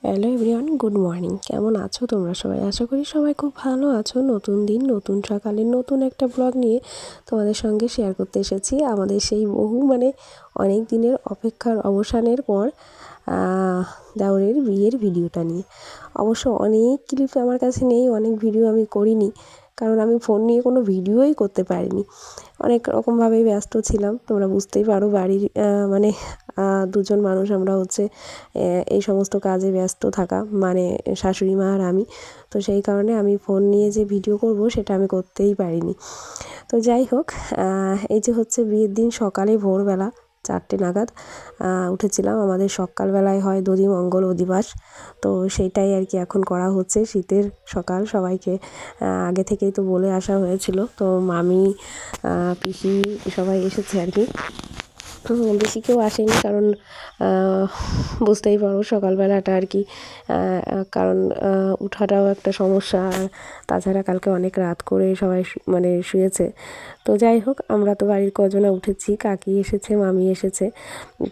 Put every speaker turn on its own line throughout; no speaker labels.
Hello everyone, good morning. কেমন আছো তোমরা সবাই? আশা করি সবাই খুব ভালো আছো। নতুন দিন, নতুন সকালে নতুন একটা ব্লগ নিয়ে তোমাদের সঙ্গে শেয়ার করতে এসেছি আমাদের সেই অনেক দিনের অপেক্ষার অবসানের পর দেওরের বিয়ের ভিডিওটা নিয়ে। অবশ্য অনেক ক্লিপ আমার কাছে নেই, অনেক ভিডিও আমি করিনি, কারণ আমি ফোন নিয়ে কোনো ভিডিওই করতে পারিনি। অনেক রকমভাবেই ব্যস্ত ছিলাম, তোমরা বুঝতেই পারো। বাড়ির দুজন মানুষ আমরা এই সমস্ত কাজে ব্যস্ত থাকা, শাশুড়ি মা আর আমি। তো সেই কারণে আমি ফোন নিয়ে যে ভিডিও করব সেটা আমি করতেই পারিনি। তো যাই হোক, এই যে বিয়ের দিন সকালে ভোরবেলা 4টে নাগাদ উঠেছিলাম। আমাদের সকালবেলায় হয় দধিমঙ্গল অধিবাস, তো সেইটাই আর কি এখন করা হচ্ছে। শীতের সকাল, সবাইকে আগে থেকেই তো বলে আসা হয়েছিল। তো মামি, পিসি সবাই এসেছে আর কি। বেশি কেউ আসেনি, কারণ বুঝতেই পারো সকালবেলাটা আর কি, কারণ উঠাটাও একটা সমস্যা। আর তাছাড়া কালকে অনেক রাত করে সবাই শুয়েছে। তো যাই হোক, আমরা তো বাড়ির কজনে উঠেছি, কাকি এসেছে, মামি এসেছে।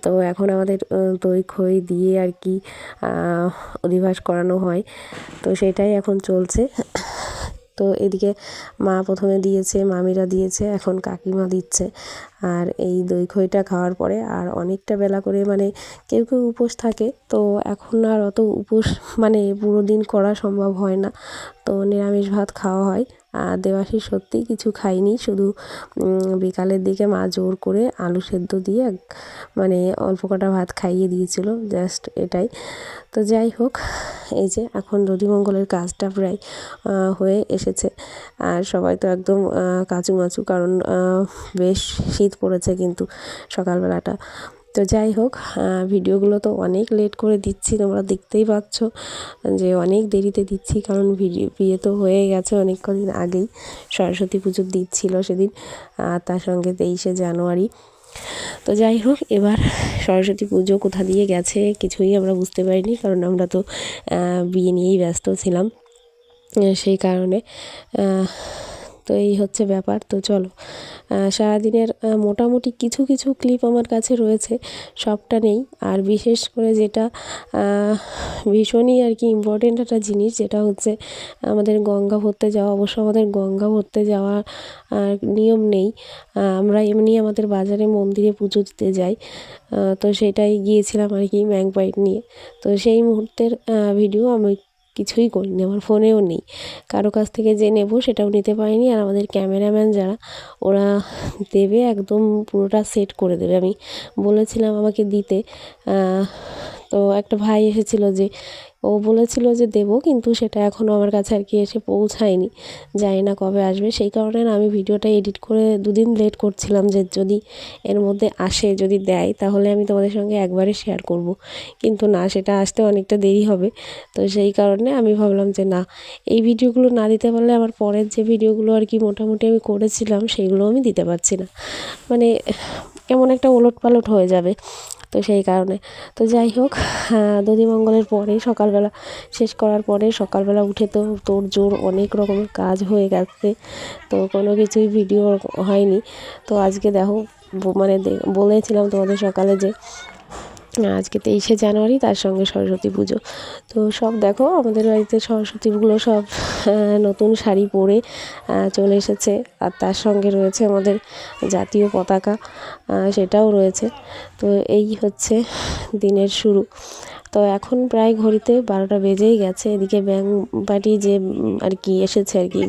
তো এখন আমাদের দই খই দিয়ে আর কি অধিবাস করানো হয়, তো সেটাই এখন চলছে। তো এদিকে মা প্রথমে দিয়েছে, মামিরা দিয়েছে, এখন কাকিমা দিচ্ছে। আর এই দই খইটা খাওয়ার পরে আর অনেকটা বেলা করে কেউ কেউ উপোস থাকে, তো এখন আর অত উপোস পুরো দিন করা সম্ভব হয় না, তো নিরামিষ ভাত খাওয়া হয়। আর দেবাশীষ সত্যিই কিছু খাইনি, শুধু বিকালের দিকে মা জোর করে আলু সেদ্ধ দিয়ে অল্প কটা ভাত খাইয়ে দিয়েছিল, জাস্ট এটাই। তো যাই হোক, এই যে এখন দধিমঙ্গলের কাজটা প্রায় হয়ে এসেছে। আর সবাই তো একদম কাঁচুমাচু, কারণ বেশ শীত পড়েছে কিন্তু সকালবেলাটা। তো যাই হোক, ভিডিওগুলো তো অনেক লেট করে দিচ্ছি, তোমরা দেখতেই পাচ্ছ যে অনেক দেরিতে দিচ্ছি, কারণ বিয়ে তো হয়ে গেছে অনেক কদিন আগেই। সরস্বতী পুজোর দিন ছিল সেদিন, তার সঙ্গে 23শে জানুয়ারি। তো যাই হোক, এবার সরস্বতী পুজো কোথা দিয়ে গেছে কিছুই আমরা বুঝতে পারিনি, কারণ আমরা তো বিয়ে নিয়েই ব্যস্ত ছিলাম, সেই কারণে। তো এই হচ্ছে ব্যাপার। তো চলো, সারাদিনের মোটামুটি কিছু কিছু ক্লিপ আমার কাছে রয়েছে, সবটা নেই। আর বিশেষ করে যেটা ভীষণই আর কি ইম্পর্টেন্ট একটা জিনিস, যেটা হচ্ছে আমাদের গঙ্গা ভরতে যাওয়া। অবশ্য আমাদের গঙ্গা ভরতে যাওয়ার নিয়ম নেই, আমরা এমনি আমাদের বাজারে মন্দিরে পুজো দিতে যাই। তো সেটাই গিয়েছিলাম আর কি, ম্যাংপাইট নিয়ে। তো সেই মুহূর্তের ভিডিও আমি কিছুই করিনি, আমার ফোনেও নেই। কারো কাছ থেকে যে নেব সেটাও নিতে পারিনি। আর আমাদের ক্যামেরাম্যান যারা, ওরা দেবে, একদম পুরোটা সেট করে দেবে। আমি বলেছিলাম আমাকে দিতে, তো একটা ভাই এসেছিল, যে ও বলেছিল যে দেবো, কিন্তু সেটা এখনও আমার কাছে আর কি এসে পৌঁছায়নি, জানি না কবে আসবে। সেই কারণে আমি ভিডিওটা এডিট করে 2 দিন লেট করছিলাম, যে যদি এর মধ্যে আসে, যদি দেয়, তাহলে আমি তোমাদের সঙ্গে একবারে শেয়ার করব। কিন্তু না, সেটা আসতে অনেকটা দেরি হবে। তো সেই কারণে আমি ভাবলাম যে না, এই ভিডিওগুলো না দিতে পারলে আমার পরের যে ভিডিওগুলো আর কি মোটামুটি আমি করেছিলাম, সেগুলো আমি দিতে পারছি না, কেমন একটা ওলটপালট হয়ে যাবে। তো সেই কারণে, তো যাই হোক, দধিমঙ্গলের পরে সকালবেলা শেষ করার পরে সকালবেলা উঠে তো তোড়জোড় অনেক রকমের কাজ হয়ে গেছে, তো কোনো কিছুই ভিডিও হয়নি। তো আজকে দেখো, বলেছিলাম তোমাদের সকালে যে আজকে 23শে জানুয়ারি, তার সঙ্গে সরস্বতী পুজো। তো সব দেখো, আমাদের বাড়িতে সরস্বতীগুলো সব নতুন শাড়ি পরে চলে এসেছে। আর তার সঙ্গে রয়েছে আমাদের জাতীয় পতাকা, সেটাও রয়েছে। তো এই হচ্ছে দিনের শুরু। তো এখন প্রায় ঘড়িতে 12টা বেজেই গেছে। এদিকে ব্যাঙ পার্টি যে আর কি এসেছে আর কি,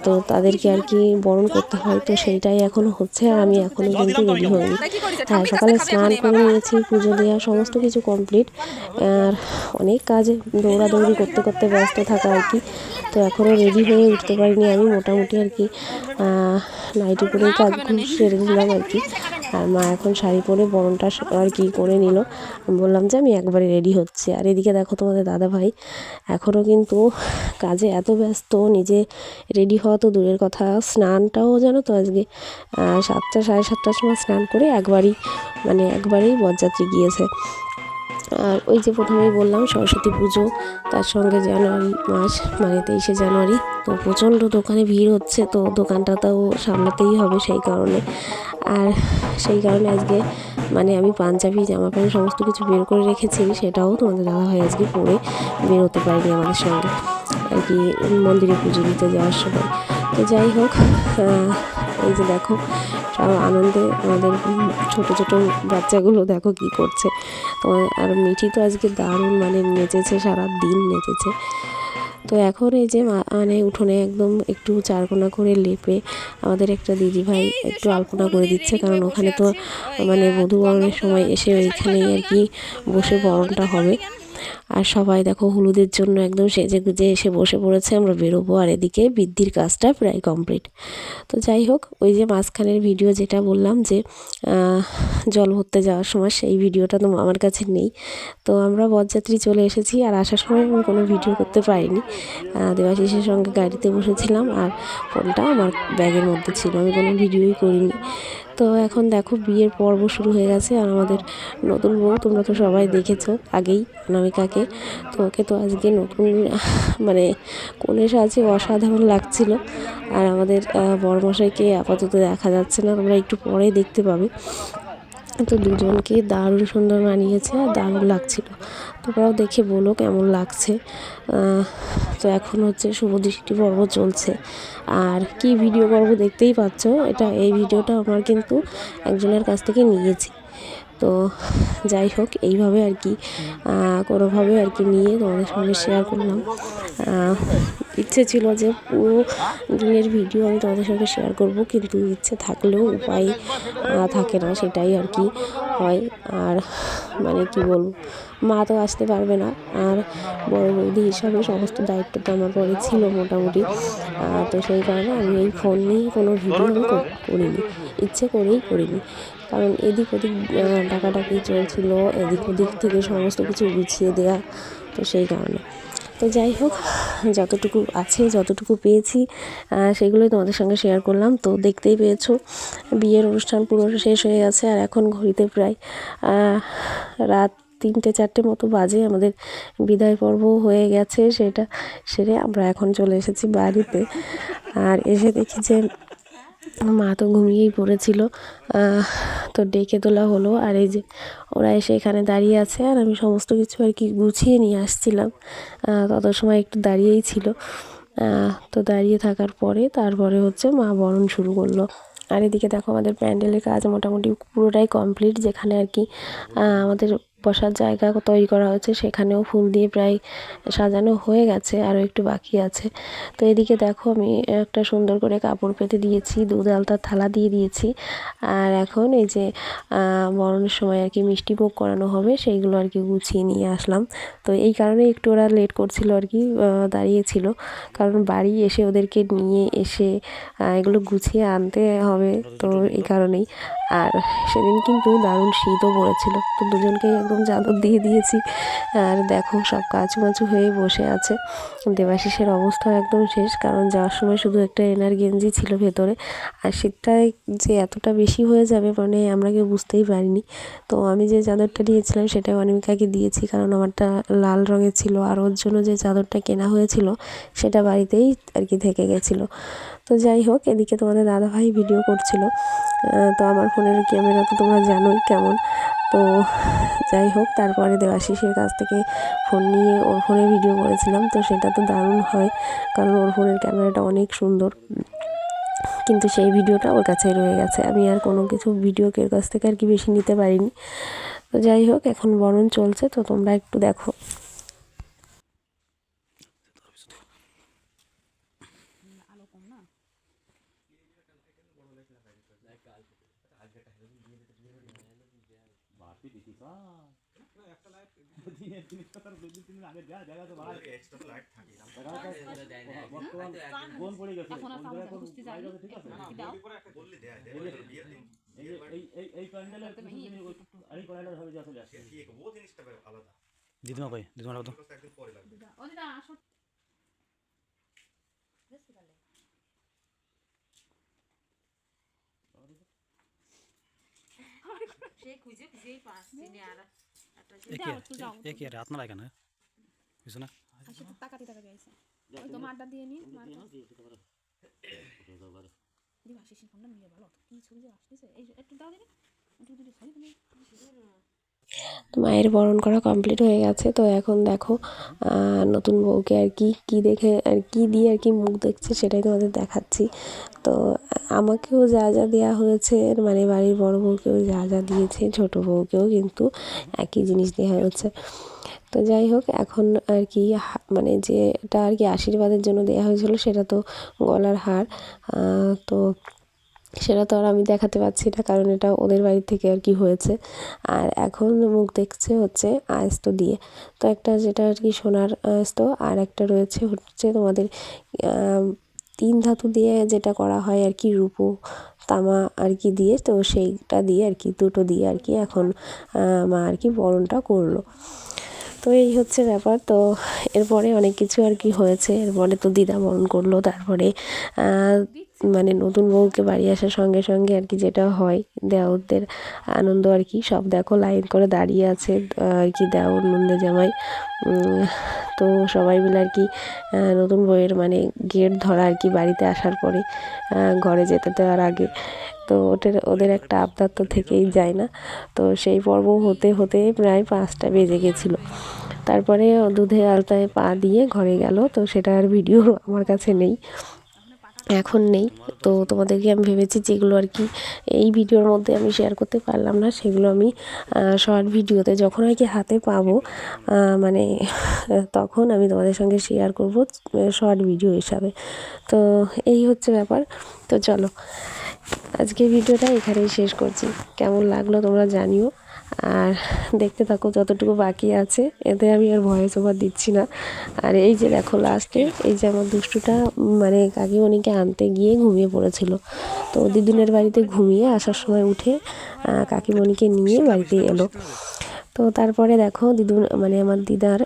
তো তাদেরকে আর কি বরণ করতে হয়, তো সেইটাই এখনও হচ্ছে। আর আমি এখনও কিন্তু রেডি হইনি। হ্যাঁ, সকালে স্নান করে নিয়েছি, পুজো দেওয়া সমস্ত কিছু কমপ্লিট। আর অনেক কাজ দৌড়াদৌড়ি করতে করতে ব্যস্ত থাকা আর কি। তো এখনও রেডি হয়ে উঠতে পারিনি আমি, মোটামুটি আর কি নাইটি পরেই কাজগুলো সেরে দিলাম আর কি। আর মা এখন শাড়ি পরে বরণটা আর কি করে নিল। বললাম যে আমি একবারে রেডি হচ্ছি। আর এদিকে দেখো, তোমাদের দাদাভাই এখনও কিন্তু কাজে এত ব্যস্ত, নিজে রেডি হওয়া তো দূরের কথা, স্নানটাও জানো তো আজকে 7টা সাড়ে 7টার সময় স্নান করে একবারেই বরযাত্রী গিয়েছে। আর ওই যে প্রথমেই বললাম সরস্বতী পুজো, তার সঙ্গে জানুয়ারি মাস মানে 23শে জানুয়ারি, তো প্রচণ্ড দোকানে ভিড় হচ্ছে, তো দোকানটা তো সামলাতেই হবে সেই কারণে। আর সেই কারণে আজকে মানে আমি পাঞ্জাবি জামা প্যান্ট সমস্ত কিছু বের করে রেখেছি, সেটাও তোমাদের দাদাভাই আজকে পরে বেরোতে পারিনি আমাদের সঙ্গে আর কি মন্দিরে পুজো দিতে যাওয়ার সময়। তো যাই হোক, এই যে দেখো সব আনন্দে আমাদের ছোট ছোট বাচ্চাগুলো দেখো কি করছে। তো আর মিঠি তো আজকে দারুণ মানে নেচেছে, সারা দিন নেচেছে। তো এখন এই যে মানে উঠোনে একদম একটু চারকোনা করে লেপে আমাদের একটা দিদিভাই একটু আলপনা করে দিচ্ছে, কারণ ওখানে তো মানে বধূ বরণের সময় এসে ওইখানেই আর কি বসে বরণটা হবে। আর সবাই দেখো হলুদের জন্য একদম সেজে গুজে এসে বসে পড়েছে, আমরা বেরোবো। আর এদিকে বৃদ্ধির কাজটা প্রায় কমপ্লিট। তো যাই হোক, ওই যে মাঝখানের ভিডিও যেটা বললাম যে জল ভরতে যাওয়ার সময়, সেই ভিডিওটা তো আমার কাছে নেই। তো আমরা বরযাত্রী চলে এসেছি, আর আসার সময় আমি কোনো ভিডিও করতে পারিনি। দেবাশিসের সঙ্গে গাড়িতে বসেছিলাম আর ফোনটা আমার ব্যাগের মধ্যে ছিল, আমি কোনো ভিডিওই করিনি। তো এখন দেখো বিয়ের পর্ব শুরু হয়ে গেছে, আর আমাদের নতুন বউ তোমরা তো সবাই দেখেছো আগেই, অনামিকাকে। তো ওকে তো আজকে নতুন মানে কোণে সাজে অসাধারণ লাগছিল। আর আমাদের বড়মশাইকে আপাতত দেখা যাচ্ছে না, তোমরা একটু পরে দেখতে পাবে। তো দুজনকে দারুণ সুন্দর মানিয়েছে আর দারুণ লাগছিল, তোমরাও দেখে বলো কেমন লাগছে। তো এখন হচ্ছে শুভদৃষ্টি পর্ব চলছে, আর কি ভিডিও পর্ব দেখতেই পাচ্ছ, এই ভিডিওটা আমার কিন্তু একজনের কাছ থেকে নিয়েছি। তো যাই হোক, এইভাবে আর কি কোনোভাবে আর কি নিয়ে তোমাদের সঙ্গে শেয়ার করলাম। ইচ্ছে ছিল যে পুরো দিনের ভিডিও আমি তোমাদের সঙ্গে শেয়ার করব, কিন্তু ইচ্ছে থাকলেও উপায় থাকে না, সেটাই আর কি হয়। আর মানে কি বলবো, মা তো আসতে পারবে না, আর বড় বৌদি হিসাবে সমস্ত দায়িত্বটা আমার পরে ছিল মোটামুটি। তো সেই কারণে আমি এই ফোন নিয়ে কোনো ভিডিও আমি করিনি, ইচ্ছে করেই করিনি। কারণ এদিক ওদিক ডাকাডাকি চলছিল, এদিক ওদিক থেকে সমস্ত কিছু গুছিয়ে দেওয়া, তো সেই কারণে। তো যাই হোক, যতটুকু আছে যতটুকু পেয়েছি সেগুলোই তোমাদের সঙ্গে শেয়ার করলাম। তো দেখতেই পেয়েছো বিয়ের অনুষ্ঠান পুরো শেষ হয়ে গেছে, আর এখন ঘড়িতে প্রায় রাত 3-4টে মতো বাজে। আমাদের বিদায় পর্ব হয়ে গেছে, সেটা সেরে আমরা এখন চলে এসেছি বাড়িতে। আর এসে দেখি যে মা তো ঘুমিয়েই পড়েছিল, তো ডেকে তোলা হলো। আর এই যে ওরা এসে এখানে দাঁড়িয়ে আছে, আর আমি সমস্ত কিছু আর কি গুছিয়ে নিয়ে আসছিলাম, তত সময় একটু দাঁড়িয়েই ছিল। তো দাঁড়িয়ে থাকার পরে তারপরে হচ্ছে মা বরণ শুরু করলো। আর এদিকে দেখো আমাদের প্যান্ডেলের কাজ মোটামুটি পুরোটাই কমপ্লিট, যেখানে আর কি আমাদের বসার জায়গা তৈরি করা হয়েছে, সেখানেও ফুল দিয়ে প্রায় সাজানো হয়ে গেছে, আরও একটু বাকি আছে। তো এদিকে দেখো আমি একটা সুন্দর করে কাপড় পেতে দিয়েছি, দুধ আলতার থালা দিয়ে দিয়েছি। আর এখন এই যে বরণের সময় আর কি মিষ্টি মুখ করানো হবে, সেইগুলো আর কি গুছিয়ে নিয়ে আসলাম। তো এই কারণে একটু ওরা লেট করছিল আর কি, দাঁড়িয়েছিল, কারণ বাড়ি এসে ওদেরকে নিয়ে এসে এগুলো গুছিয়ে আনতে হবে, তো এই কারণেই। আর সেদিন কিন্তু দারুণ শীতও পড়েছিল, তো দুজনকেই একদম চাদর দিয়ে দিয়েছি। আর দেখো সব কাচুমাচু হয়ে বসে আছে। দেবাশিসের অবস্থা একদম শেষ, কারণ যাওয়ার সময় শুধু একটা এনার গেঞ্জি ছিল ভেতরে, আর শীতটায় যে এতটা বেশি হয়ে যাবে মানে আমরা কেউ বুঝতেই পারিনি। তো আমি যে চাদরটা নিয়েছিলাম সেটা অনামিকাকে দিয়েছি, কারণ আমারটা লাল রঙের ছিল, আর ওর জন্য যে চাদরটা কেনা হয়েছিল সেটা বাড়িতেই আর কি থেকে গেছিলো। তো যাই হোক, এদিকে তোমাদের দাদাভাই ভিডিও করছিল। তো আমার ফোনের ক্যামেরা তো তোমরা জানোই কেমন। তো যাই হোক, তারপরে দেবাশিসের কাছ থেকে ফোন নিয়ে ওর ফোনে ভিডিও করেছিলাম, তো সেটা তো দারুণ হয়, কারণ ওর ফোনের ক্যামেরাটা অনেক সুন্দর। কিন্তু সেই ভিডিওটা ওর কাছেই রয়ে গেছে, আমি আর কোনো কিছু ভিডিও কেউ কাছ থেকে আর কি বেশি নিতে পারিনি। তো যাই হোক, এখন বরণ চলছে, তো তোমরা একটু দেখো।
দিদিমা কই দিদিমা তো
সে খুঁজে খুঁজেই পাচ্ছি না আর
এ কি আরে আপনারা কেন কিছু না
আসে তো তাকাতি তাকাতি আইছে ওই তো মারটা দিয়ে নি মারটা দিবা শেষে ফোনটা নিয়ে ভালো কি ছবি যে আসতেছে এই একটু দাও দিলে একটু দিলে ছবি তুমি
তো মায়ের বরণ করা কমপ্লিট হয়ে গেছে। তো এখন দেখো নতুন বউকে আর কি কী দেখে আর কি দিয়ে আর কি মুখ দেখছে সেটাই তোমাদের দেখাচ্ছি। তো আমাকেও যা যা দেওয়া হয়েছে মানে বাড়ির বড় বউকেও যা যা দিয়েছে ছোটো বউকেও কিন্তু একই জিনিস দেওয়া হয়েছে। তো যাই হোক এখন আর কি মানে যেটা আর কি আশীর্বাদের জন্য দেওয়া হয়েছিল সেটা তো গলার হার। তো সেটা তো আর আমি দেখাতে পারছি না কারণ এটা ওদের বাড়ি থেকে আর কি হয়েছে। আর এখন মুখ দেখছে হচ্ছে আয়স্ত দিয়ে। তো একটা যেটা আর কি সোনার আয়স্ত আর একটা রয়েছে হচ্ছে তোমাদের 3 ধাতু দিয়ে যেটা করা হয় আর কি রূপো তামা আর কি দিয়ে। তো সেইটা দিয়ে আর কি দুটো দিয়ে আর কি এখন মা আর কি বরণটা করলো। তো এই হচ্ছে ব্যাপার। তো এরপরে অনেক কিছু আর কি হয়েছে। এরপরে তো দিদা বরণ করলো, তারপরে মানে নতুন বউকে বাড়ি আসার সঙ্গে সঙ্গে আর কি যেটা হয় দেওরদের আনন্দ আর কি সব দেখো লাইন করে দাঁড়িয়ে আছে আর কি দেওর নন্দে জামাই। তো সবাই মিলে আর কি নতুন বউয়ের মানে গেট ধরা আর কি বাড়িতে আসার পরে ঘরে যেতে দেওয়ার আগে। তো ওদের একটা আবদার তো থেকেই যায় না। তো সেই পর্ব হতে হতে প্রায় 5টা বেজে গেছিলো। তারপরে দুধে আলতায় পা দিয়ে ঘরে গেল। তো সেটা আর ভিডিও আমার কাছে নেই, এখন নেই। তো তোমাদেরকে আমি ভেবেছি যেগুলো আর কি এই ভিডিওর মধ্যে আমি শেয়ার করতে পারলাম না সেগুলো আমি শর্ট ভিডিওতে যখন আর কি হাতে পাবো মানে তখন আমি তোমাদের সঙ্গে শেয়ার করব শর্ট ভিডিও হিসাবে। তো এই হচ্ছে ব্যাপার। তো চলো আজকে ভিডিওটা এখানেই শেষ করছি। কেমন লাগলো তোমরা জানিও, আর দেখতে থাকো যতটুকু বাকি আছে। এতে আমি আর ভয়েস ওভার দিচ্ছি না। আর এই যে দেখো লাস্টে এই যে আমার দুষ্টুটা মানে কাকিমণিকে আনতে গিয়ে ঘুমিয়ে পড়েছিল। তো দিদুনের বাড়িতে ঘুমিয়ে আসার সময় উঠে কাকিমণিকে নিয়ে বাড়িতে এলো। তো তারপরে দেখো দিদুন মানে আমার দিদার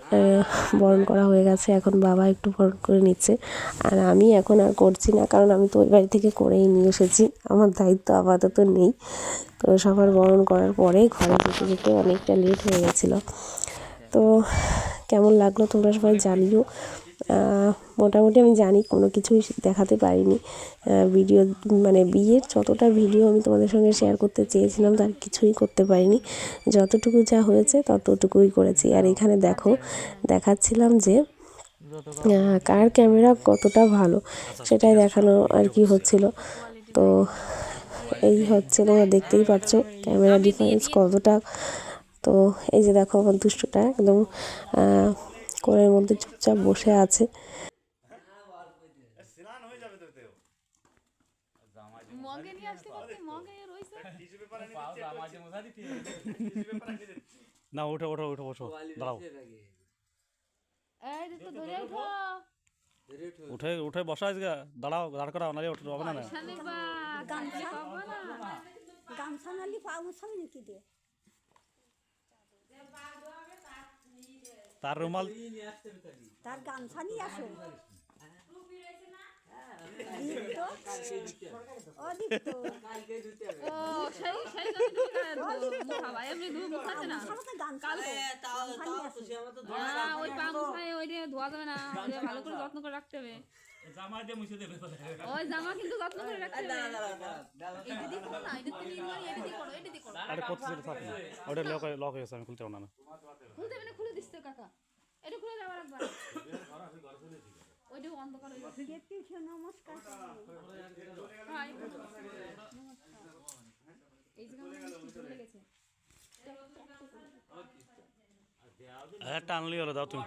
বরণ করা হয়ে গেছে। এখন বাবা একটু বরণ করে নিচ্ছে, আর আমি এখন আর করছি না কারণ আমি তো ওই বাড়ি থেকে করেই নিয়ে এসেছি, আমার দায়িত্ব আপাতত নেই। তো সবার বরণ করার পরে ঘরে যেতে যেতে অনেকটা লেট হয়ে গেছিলো। তো কেমন লাগলো তোমরা সবাই জানিও। মোটামুটি আমি জানি কোনো কিছুই দেখাতে পারিনি ভিডিও, মানে বিয়ের যতটা ভিডিও আমি তোমাদের সঙ্গে শেয়ার করতে চেয়েছিলাম তার কিছুই করতে পারিনি। যতটুকু যা হয়েছে ততটুকুই করেছি। আর এখানে দেখো দেখাচ্ছিলাম যে কার ক্যামেরা কতটা ভালো সেটাই দেখানো আর কি হচ্ছিল। তো এই হচ্ছে তোমরা দেখতেই পাচ্ছ ক্যামেরা ডিফারেন্স কতটা। তো এই যে দেখো আমার দুষ্টুটা একদম কোণের মধ্যে চুপচাপ বসে আছে।
মগে নিয়ে আসতে পারতে মগে রইছে
না ওঠো ওঠো ওঠো বসো দাঁড়াও
এই তো ধরে উঠো
উঠে উঠে বসা আজকে দাঁড়াও দাঁড় করাও নাহলে ওঠো হবে না।
শালি বা গামছা পাবো না
গামছা নালি পাও মুছাবি নাকি দিয়ে
তার রুমাল
তার গামছা নিয়ে আসো ও দীপ্ত
ও সেই সেই মুখাবা এমনি মুখাতে না কালকে ওই পা মুখায় ওই দিয়ে ধোয়া যাবে না, ওই ভালো করে যত্ন করে রাখতে হবে।
জামা দিয়ে মুছে দেবে
ওই জামা কিন্তু যত্ন করে রাখতে হবে। এটা দিয়ে করো না, এটা দিয়ে নিয়ে এটা দিয়ে করো, এটা দিয়ে করো।
আরে কত সেটা থাকে না ওটা লক হয়ে গেছে আমি খুলতে পারবো না।
খুলতে হবে না, খুলে দিস তো কাকা, এটা খুলে যাওয়ার একবার ওইটা অন্ধকার হয়ে গেছে।
দেখতে উঠে নমস্কার
হাই এই যে আমরা মিষ্টি চলে গেছে।
টানলি হলো দাও তুমি